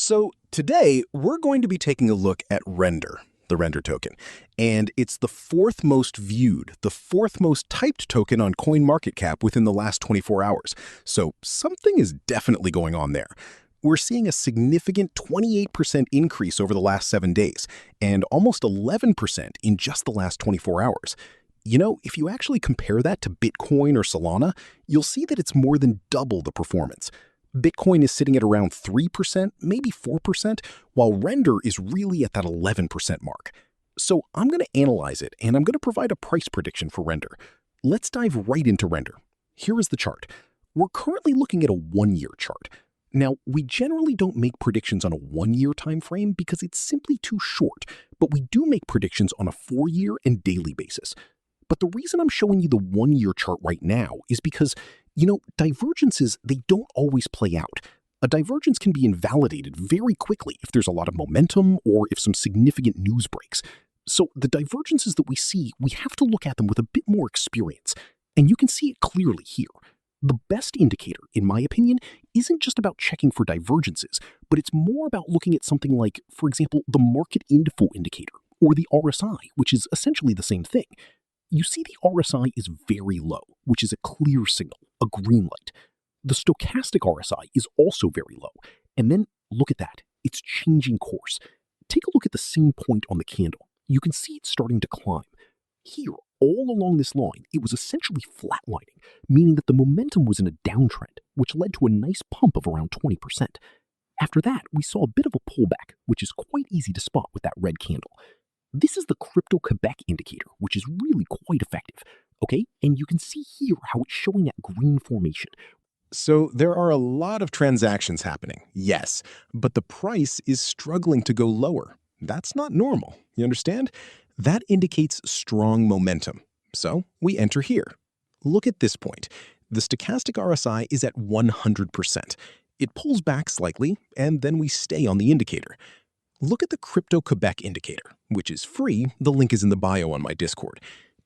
So today we're going to be taking a look at Render, the Render token. And it's the fourth most viewed, the fourth most typed token on CoinMarketCap within the last 24 hours. So something is definitely going on there. We're seeing a significant 28% increase over the last 7 days, and almost 11% in just the last 24 hours. You know, if you actually compare that to Bitcoin or Solana, you'll see that it's more than double the performance. Bitcoin is sitting at around 3%, maybe 4%, while Render is really at that 11% mark. So I'm going to analyze it, and I'm going to provide a price prediction for Render. Let's dive right into Render. Here is the chart. We're currently looking at a 1-year chart. Now, we generally don't make predictions on a 1-year time frame because it's simply too short, but we do make predictions on a 4-year and daily basis. But the reason I'm showing you the 1-year chart right now is because, divergences, they don't always play out. A divergence can be invalidated very quickly if there's a lot of momentum or if some significant news breaks. So the divergences that we see, we have to look at them with a bit more experience. And you can see it clearly here. The best indicator, in my opinion, isn't just about checking for divergences, but it's more about looking at something like, for example, the market info indicator or the RSI, which is essentially the same thing. You see the RSI is very low, which is a clear signal, a green light. The stochastic RSI is also very low. And then look at that, it's changing course. Take a look at the same point on the candle. You can see it's starting to climb. Here, all along this line, it was essentially flatlining, meaning that the momentum was in a downtrend, which led to a nice pump of around 20%. After that, we saw a bit of a pullback, which is quite easy to spot with that red candle. This is the Crypto-Quebec indicator, which is really quite effective, okay? And you can see here how it's showing that green formation. So there are a lot of transactions happening, yes, but the price is struggling to go lower. That's not normal, you understand? That indicates strong momentum. So we enter here. Look at this point. The stochastic RSI is at 100%. It pulls back slightly, and then we stay on the indicator. Look at the Crypto-Quebec indicator, which is free. The link is in the bio on my Discord.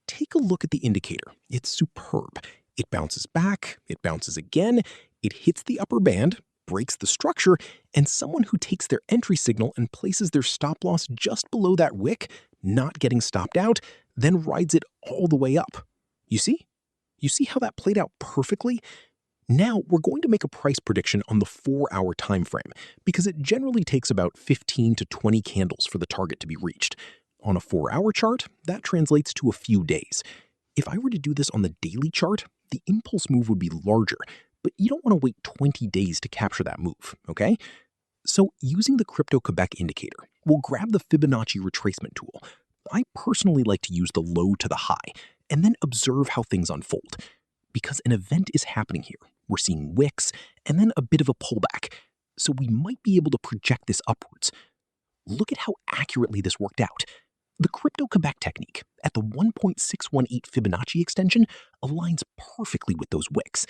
Take a look at the indicator. It's superb. It bounces back, it bounces again, it hits the upper band, breaks the structure, and someone who takes their entry signal and places their stop loss just below that wick, not getting stopped out, then rides it all the way up. You see? You see how that played out perfectly? Now we're going to make a price prediction on the 4-hour time frame because it generally takes about 15 to 20 candles for the target to be reached. On a 4-hour chart, that translates to a few days. If I were to do this on the daily chart, the impulse move would be larger, but you don't want to wait 20 days to capture that move, okay? So using the Crypto-Quebec indicator, we'll grab the Fibonacci retracement tool. I personally like to use the low to the high and then observe how things unfold. Because an event is happening here. We're seeing wicks and then a bit of a pullback. So we might be able to project this upwards. Look at how accurately this worked out. The Crypto-Quebec technique at the 1.618 Fibonacci extension aligns perfectly with those wicks.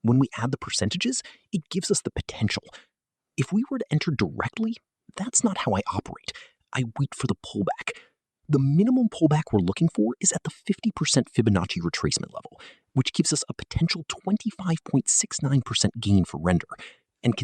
When we add the percentages, it gives us the potential. If we were to enter directly, that's not how I operate. I wait for the pullback. The minimum pullback we're looking for is at the 50% Fibonacci retracement level, which gives us a potential 25.69% gain for Render, and